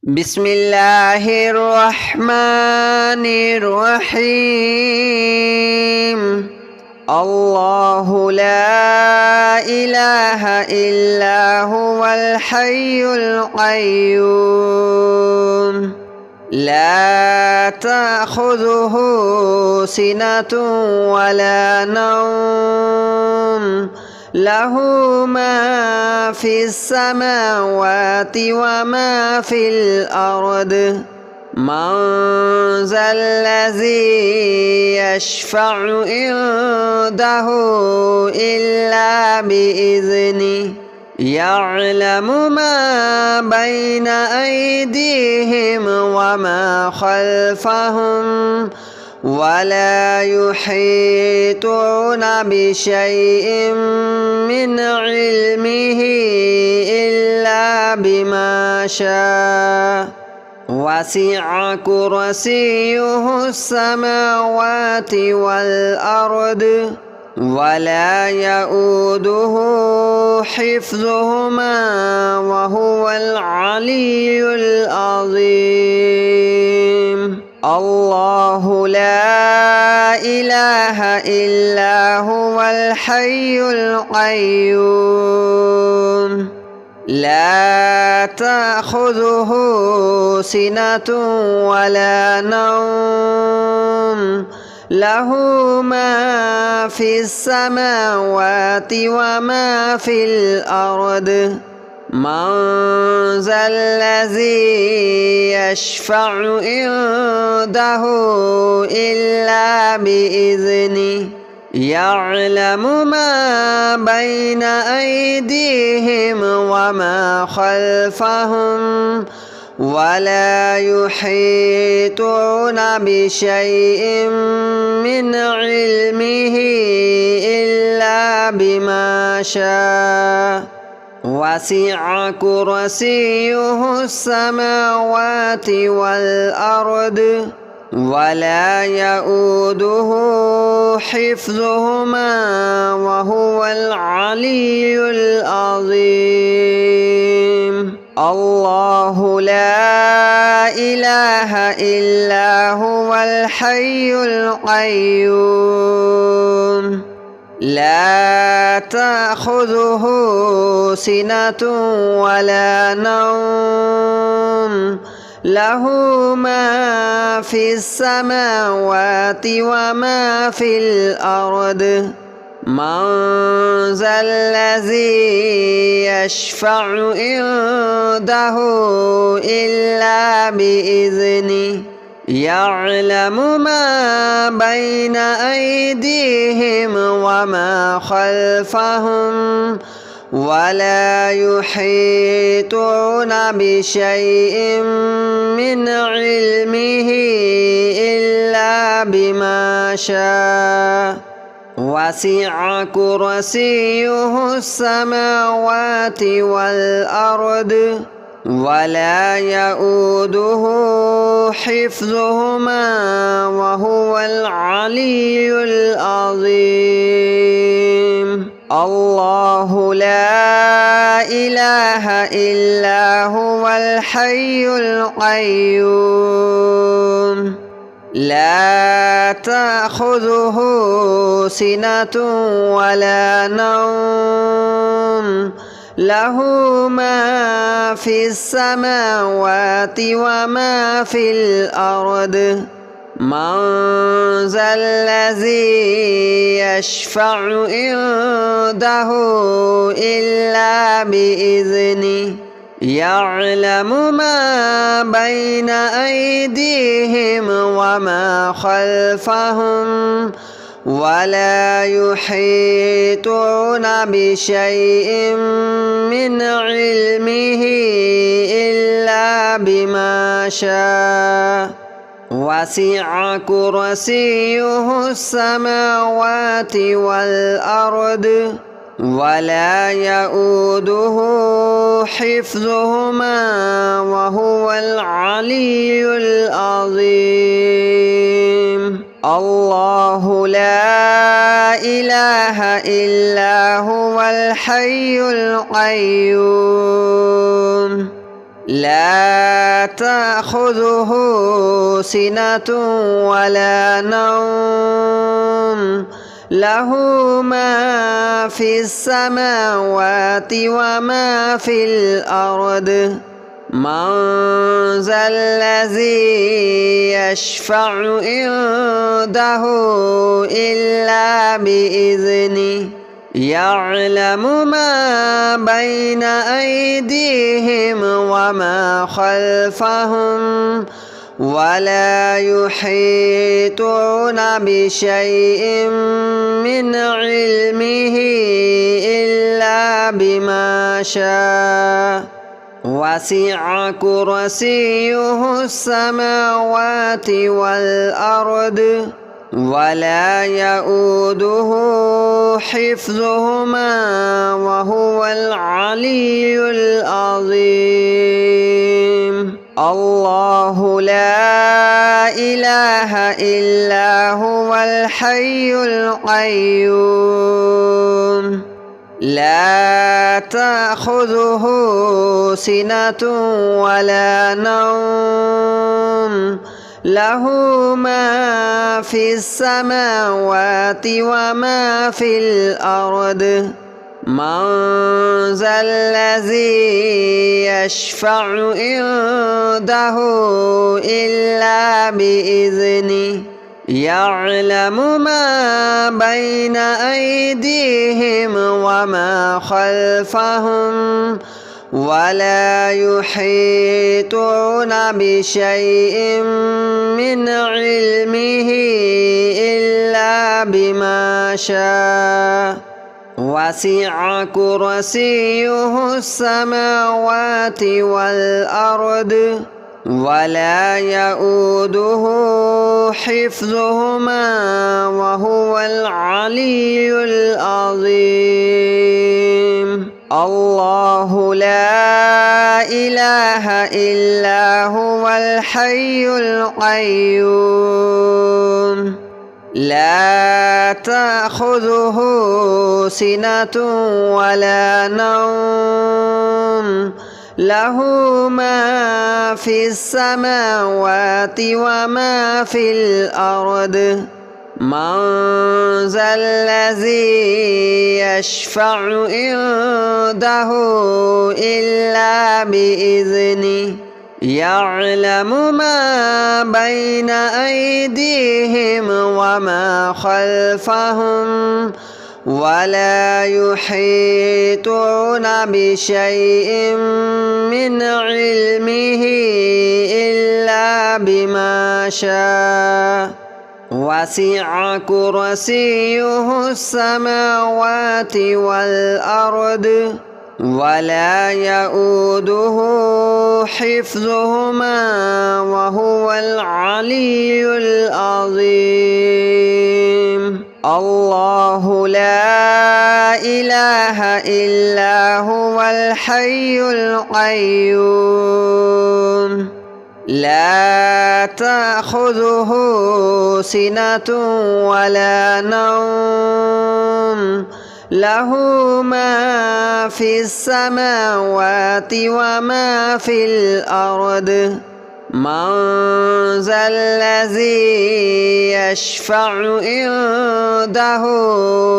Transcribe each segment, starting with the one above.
بسم الله الرحمن الرحيم. الله لا إله إلا هو الحي القيوم لا تأخذه سنة ولا نوم له ما في السماوات وما في الأرض من ذا الذي يشفع عنده إلا بإذنه يعلم ما بين أيديهم وما خلفهم ولا يحيطون بشيء من علمه إلا بما شاء وسع كرسيه السماوات والأرض ولا يؤوده حفظهما وهو العلي العظيم. الله لا إله إلا هو الحي القيوم لا تأخذه سنة ولا نوم له ما في السماوات وما في الأرض من ذا الذي يشفع عنده إلا بإذنه يعلم ما بين أيديهم وما خلفهم ولا يحيطون بشيء من علمه إلا بما شاء وسع كرسيه السماوات والأرض ولا يؤوده حفظهما وهو العلي العظيم. الله لا إله إلا هو الحي القيوم لا تأخذه سنة ولا نوم له ما في السماوات وما في الأرض من ذا الذي يشفع عنده إلا بإذنه يعلم ما بين أيديهم وما خلفهم ولا يحيطون بشيء من علمه إلا بما شاء وسع كرسيه السماوات والأرض ولا يؤوده حفظهما وهو العلي العظيم. الله لا إله إلا هو الحي القيوم لا تأخذه سنة ولا نوم له ما في السماوات وما في الأرض من ذا الذي يشفع عنده إلا بإذنه يعلم ما بين أيديهم وما خلفهم ولا يحيطون بشيء من علمه إلا بما شاء وسع كرسيه السماوات والأرض ولا يؤوده حفظهما وهو العلي العظيم. الله لا إله إلا هو الحي القيوم لا تأخذه سنة ولا نوم له ما في السماوات وما في الأرض من ذا الذي يشفع عنده إلا بإذنه يعلم ما بين أيديهم وما خلفهم ولا يحيطون بشيء من علمه إلا بما شاء وسع كرسيه السماوات والأرض ولا يؤوده حفظهما وهو العلي العظيم الله لا إله إلا هو الحي القيوم لا تأخذه سنة ولا نوم له ما في السماوات وما في الأرض من ذا الذي يشفع عنده إلا بإذنه يعلم ما بين أيديهم وما خلفهم ولا يحيطون بشيء من علمه إلا بما شاء وسع كرسيه السماوات والأرض ولا يؤوده حفظهما وهو العلي العظيم الله لا إله إلا هو الحي القيوم لا تأخذه سنة ولا نوم له ما في السماوات وما في الأرض من ذا الذي يشفع عنده إلا بإذنه يعلم ما بين أيديهم وما خلفهم ولا يحيطون بشيء من علمه إلا بما شاء وسع كرسيه السماوات والأرض ولا يؤوده حفظهما وهو العلي العظيم الله لا إله إلا هو الحي القيوم لا تأخذه سنة ولا نوم له ما في السماوات وما في الأرض من ذا الذي يشفع عنده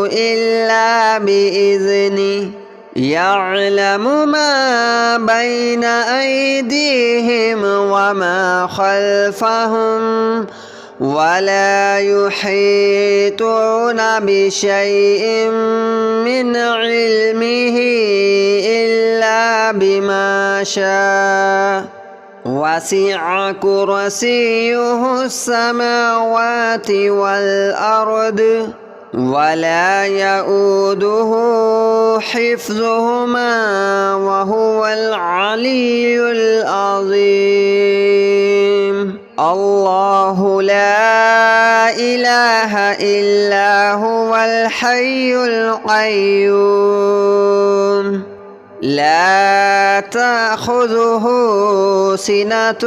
إلا بإذنه يعلم ما بين أيديهم وما خلفهم ولا يحيطون بشيء من علمه إلا بما شاء وسع كرسيه السماوات والأرض ولا يؤوده حفظهما وهو العلي العظيم الله لا إله إلا هو الحي القيوم لا تأخذه سنة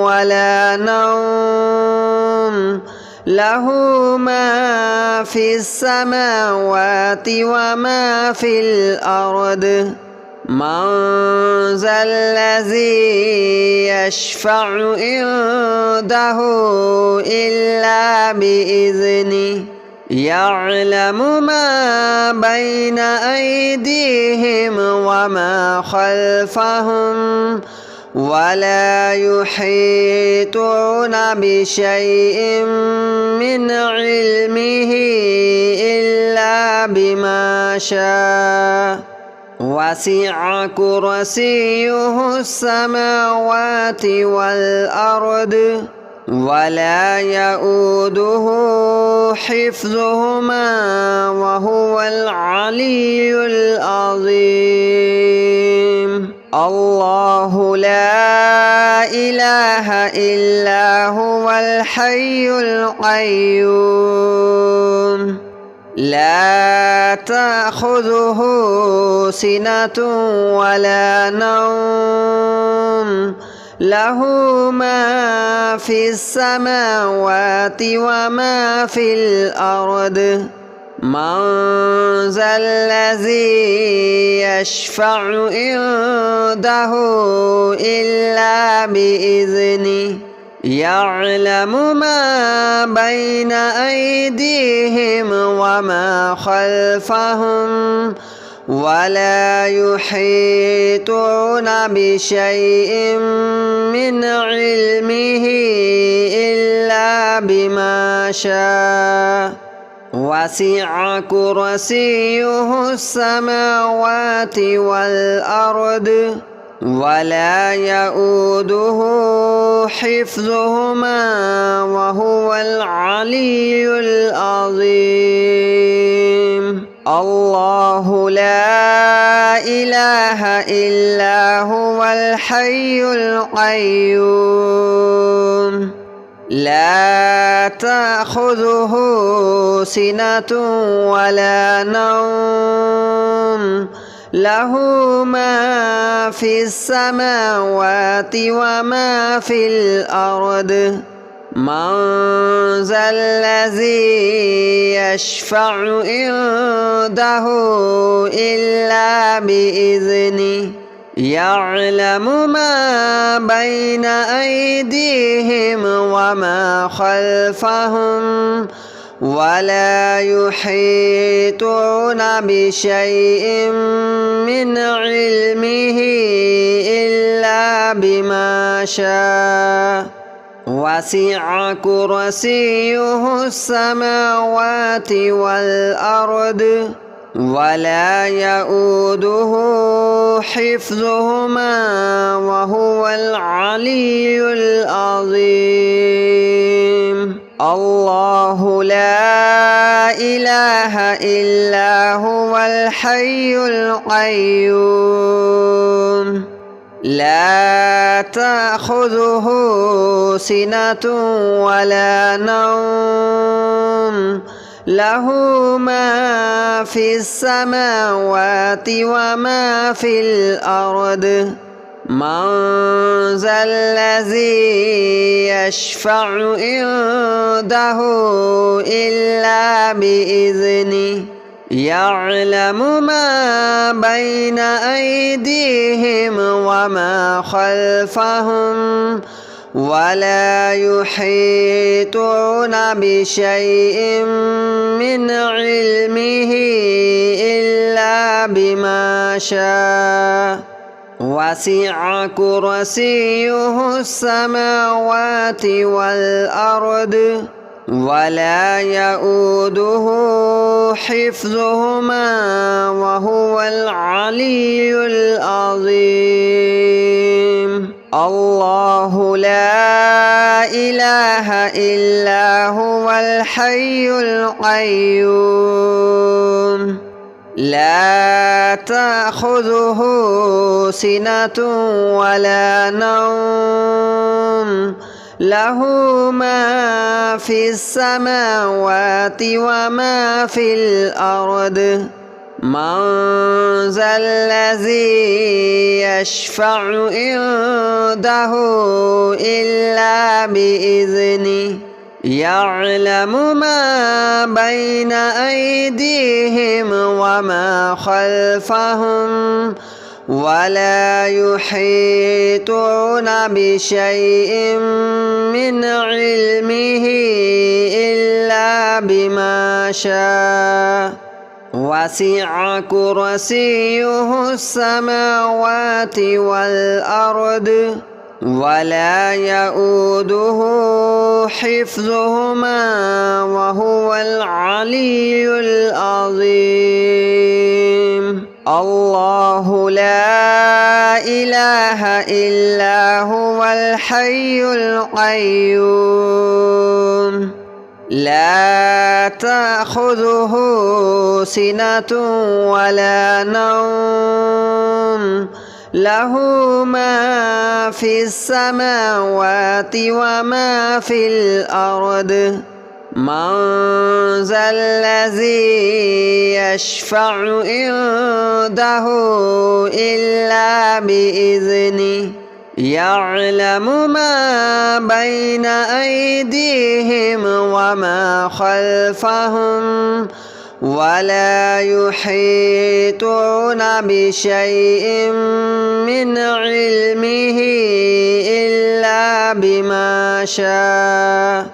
ولا نوم له ما في السماوات وما في الأرض من ذا الذي يشفع عنده إلا بإذنه يعلم ما بين أيديهم وما خلفهم ولا يحيطون بشيء من علمه إلا بما شاء وسع كرسيه السماوات والأرض ولا يؤوده حفظهما وهو العلي العظيم الله لا إله إلا هو الحي القيوم لا تأخذه سنة ولا نوم له ما في السماوات وما في الأرض من ذا الذي يشفع عنده إلا بإذنه يعلم ما بين أيديهم وما خلفهم ولا يحيطون بشيء من علمه إلا بما شاء وسع كرسيه السماوات والأرض ولا يؤوده حفظهما وهو العلي العظيم الله لا إله إلا هو الحي القيوم لا تأخذه سنة ولا نوم له ما في السماوات وما في الأرض من ذا الذي يشفع عنده إلا بإذنه يعلم ما بين أيديهم وما خلفهم ولا يحيطون بشيء من علمه إلا بما شاء وسع كرسيه السماوات والأرض ولا يؤوده حفظهما وهو العلي العظيم الله لا إله إلا هو الحي القيوم لا تأخذه سنة ولا نوم له ما في السماوات وما في الأرض من ذا الذي يشفع عنده إلا بإذنه يعلم ما بين أيديهم وما خلفهم ولا يحيطون بشيء من علمه إلا بما شاء وسع كرسيه السماوات والأرض ولا يؤوده حفظهما وهو العلي العظيم الله لا إله إلا هو الحي القيوم لا تأخذه سنة ولا نوم له ما في السماوات وما في الأرض من ذا الذي يشفع عنده إلا بإذنه يعلم ما بين أيديهم وما خلفهم ولا يحيطون بشيء من علمه إلا بما شاء وسع كرسيه السماوات والأرض ولا يؤوده حفظهما وهو العلي العظيم الله لا إله إلا هو الحي القيوم لا تأخذه سنة ولا نوم له ما في السماوات وما في الأرض من ذا الذي يشفع عنده إلا بإذنه يعلم ما بين أيديهم وما خلفهم ولا يحيطون بشيء من علمه إلا بما شاء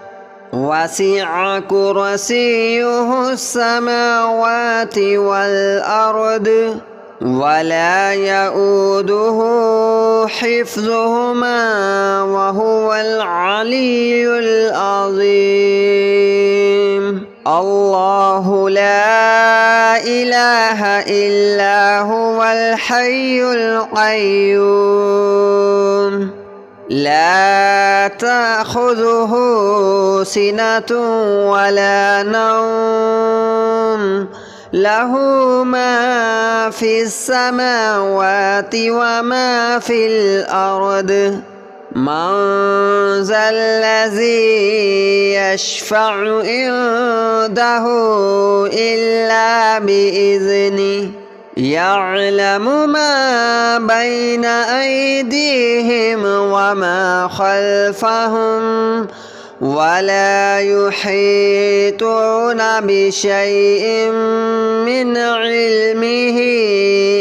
وسع كرسيه السماوات والأرض ولا يؤوده حفظهما وهو العلي العظيم الله لا إله إلا هو الحي القيوم لا تأخذه سنة ولا نوم له ما في السماوات وما في الأرض من ذا الذي يشفع عنده إلا بإذنه يعلم ما بين أيديهم وما خلفهم ولا يحيطون بشيء من علمه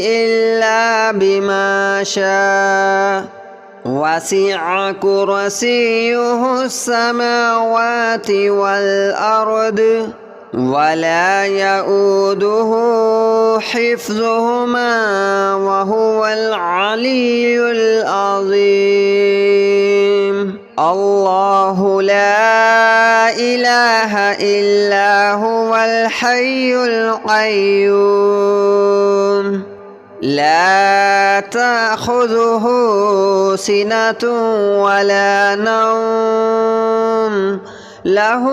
إلا بما شاء وسع كرسيه السماوات والأرض ولا يؤوده حفظهما وهو العلي العظيم الله لا إله إلا هو الحي القيوم لا تأخذه سنة ولا نوم له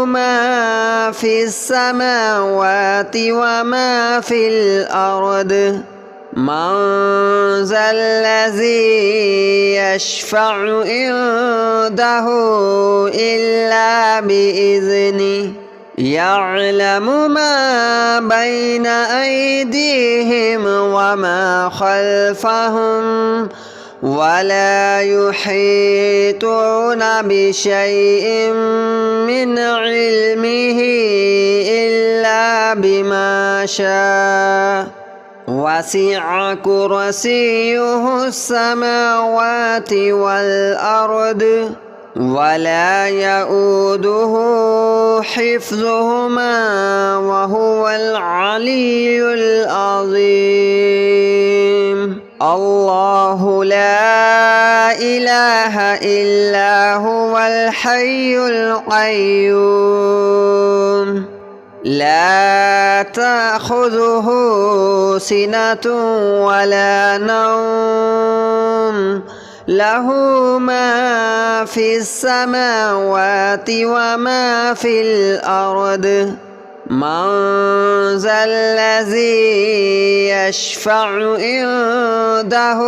ما في السماوات وما في الأرض من ذا الذي يشفع عنده إلا بإذنه يعلم ما بين أيديهم وما خلفهم ولا يحيطون بشيء من علمه إلا بما شاء وسع كرسيه السماوات والأرض ولا يؤوده حفظهما وهو العلي العظيم الله لا إله إلا هو الحي القيوم لا تأخذه سنة ولا نوم له ما في السماوات وما في الأرض من ذا الذي يشفع عنده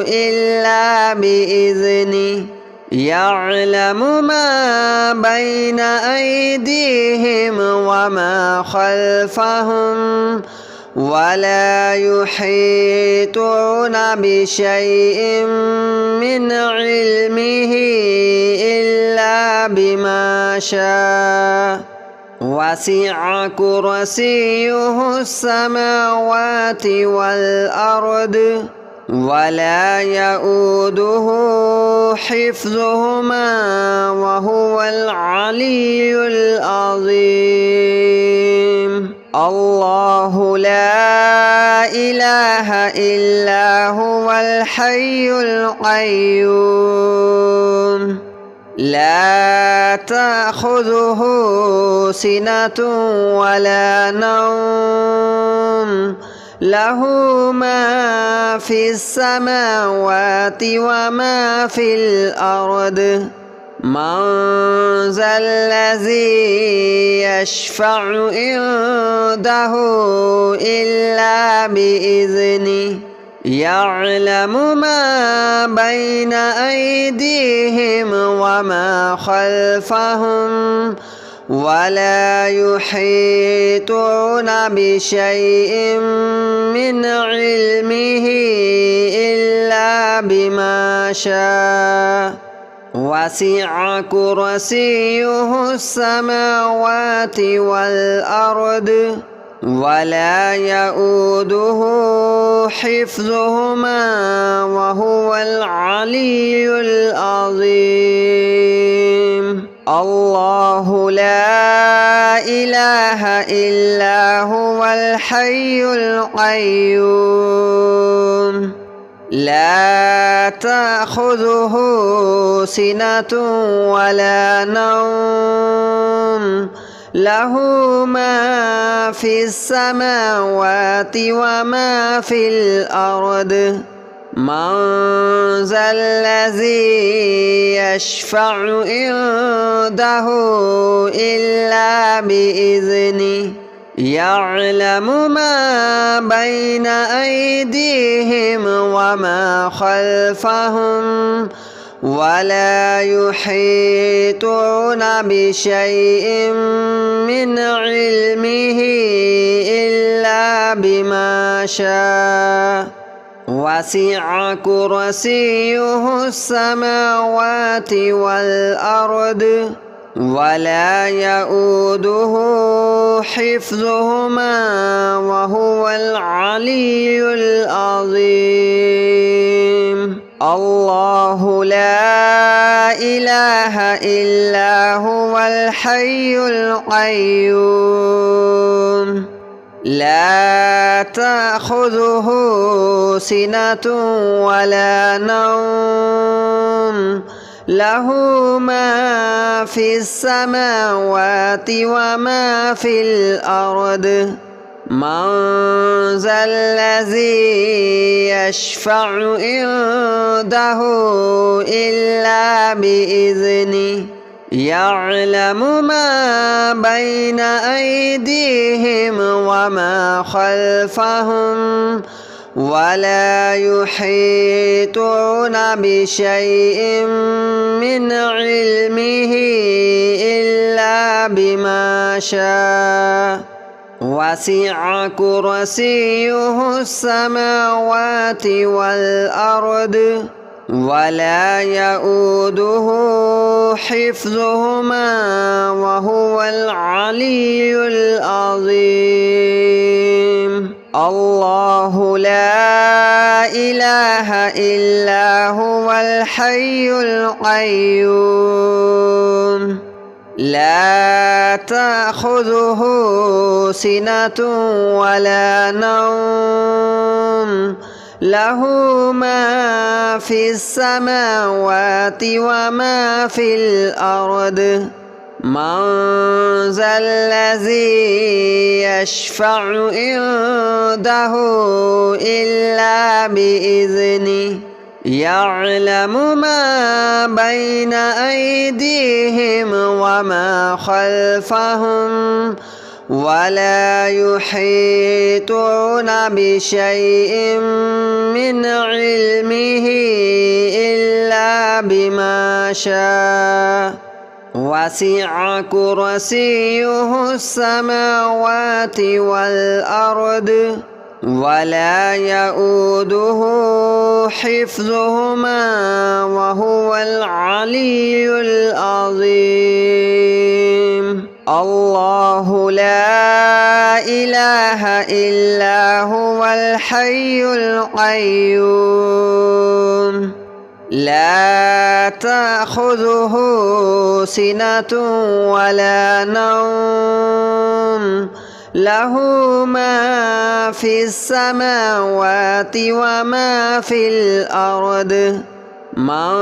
إلا بإذنه يعلم ما بين أيديهم وما خلفهم ولا يحيطون بشيء من علمه إلا بما شاء وسع كرسيه السماوات والأرض ولا يؤوده حفظهما وهو العلي العظيم الله لا إله إلا هو الحي القيوم لا تأخذه سنة ولا نوم له ما في السماوات وما في الأرض من ذا الذي يشفع عنده إلا بإذنه يعلم ما بين أيديهم وما خلفهم ولا يحيطون بشيء من علمه إلا بما شاء وسع كرسيه السماوات والأرض ولا يؤوده حفظهما وهو العلي العظيم الله لا إله إلا هو الحي القيوم لا تأخذه سنة ولا نوم له ما في السماوات وما في الأرض من ذا الذي يشفع عنده إلا بإذنه يعلم ما بين أيديهم وما خلفهم ولا يحيطون بشيء من علمه إلا بما شاء وسع كرسيه السماوات والأرض ولا يؤوده حفظهما وهو العلي العظيم الله لا إله إلا هو الحي القيوم لا تأخذه سنة ولا نوم له ما في السماوات وما في الأرض من ذا الذي يشفع عنده إلا بإذنه يعلم ما بين أيديهم وما خلفهم ولا يحيطون بشيء من علمه إلا بما شاء وسع كرسيه السماوات والأرض ولا يؤوده حفظهما وهو العلي العظيم الله لا إله إلا هو الحي القيوم لا تأخذه سنة ولا نوم له ما في السماوات وما في الأرض من ذا الذي يشفع عنده إلا بإذنه يعلم ما بين أيديهم وما خلفهم ولا يحيطون بشيء من علمه إلا بما شاء وسع كرسيه السماوات والأرض ولا يؤوده حفظهما وهو العلي العظيم الله لا إله إلا هو الحي القيوم لا تأخذه سنة ولا نوم له ما في السماوات وما في الأرض من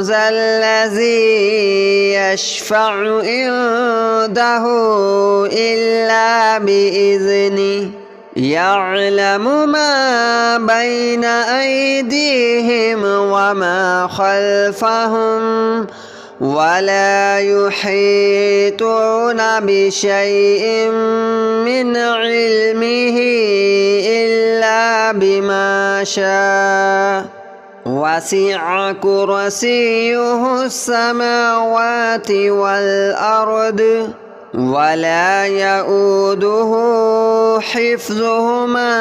ذا الذي يشفع عنده إلا بإذنه يعلم ما بين أيديهم وما خلفهم ولا يحيطون بشيء من علمه إلا بما شاء وسع كرسيه السماوات والأرض ولا يؤوده حفظهما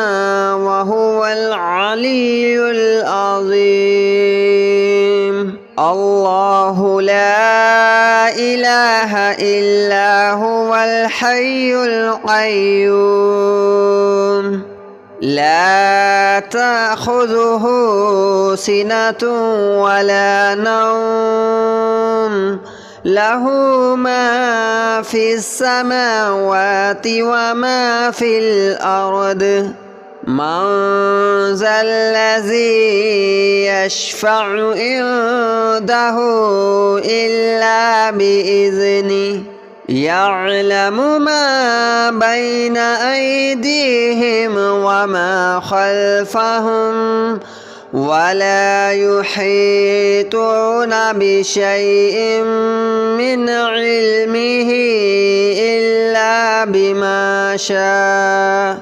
وهو العلي العظيم الله لا إله إلا هو الحي القيوم لا تأخذه سنة ولا نوم له ما في السماوات وما في الأرض من ذا الذي يشفع عنده إلا بإذنه يعلم ما بين أيديهم وما خلفهم ولا يحيطون بشيء من علمه إلا بما شاء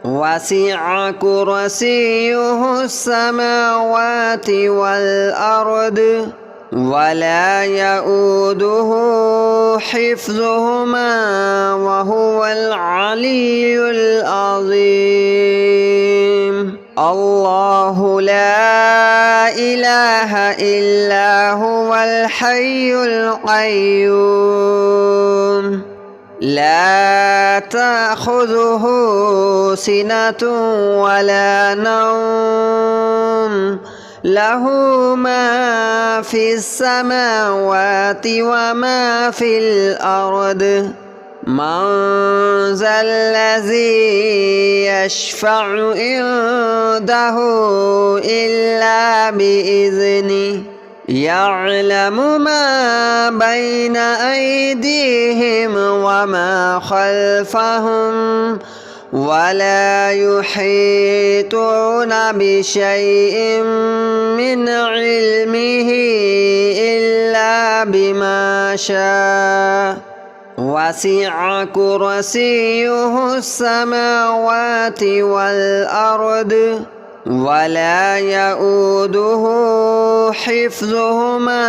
وسع كرسيه السماوات والأرض ولا يؤوده حفظهما وهو العلي العظيم الله لا إله إلا هو الحي القيوم لا تأخذه سنة ولا نوم له ما في السماوات وما في الأرض من ذا الذي يشفع عنده إلا بإذنه يعلم ما بين أيديهم وما خلفهم ولا يحيطون بشيء من علمه إلا بما شاء وسع كرسيه السماوات والأرض ولا يؤوده حفظهما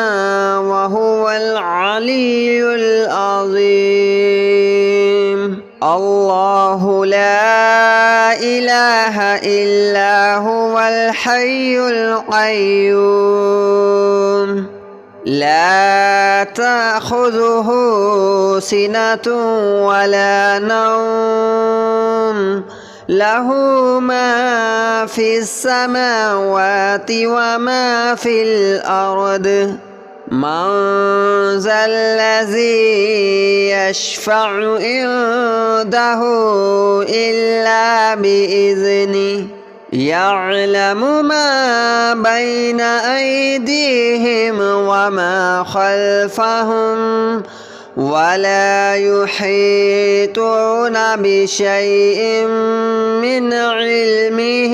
وهو العلي العظيم الله لا إله إلا هو الحي القيوم لا تأخذه سنة ولا نوم له ما في السماوات وما في الأرض من ذا الذي يشفع عنده إلا بإذنه يعلم ما بين أيديهم وما خلفهم ولا يحيطون بشيء من علمه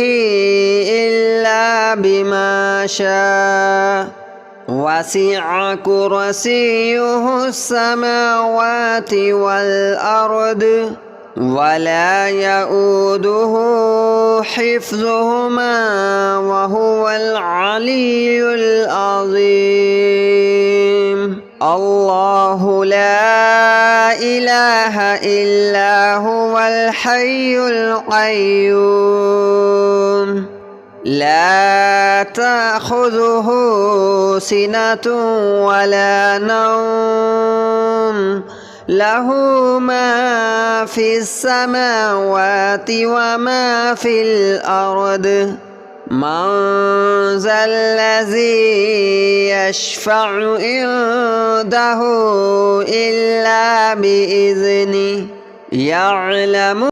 إلا بما شاء وسع كرسيه السماوات والأرض ولا يؤوده حفظهما وهو العلي العظيم الله لا إله إلا هو الحي القيوم لا تأخذه سنة ولا نوم له ما في السماوات وما في الأرض من ذا الذي يشفع عنده إلا بإذنه يعلم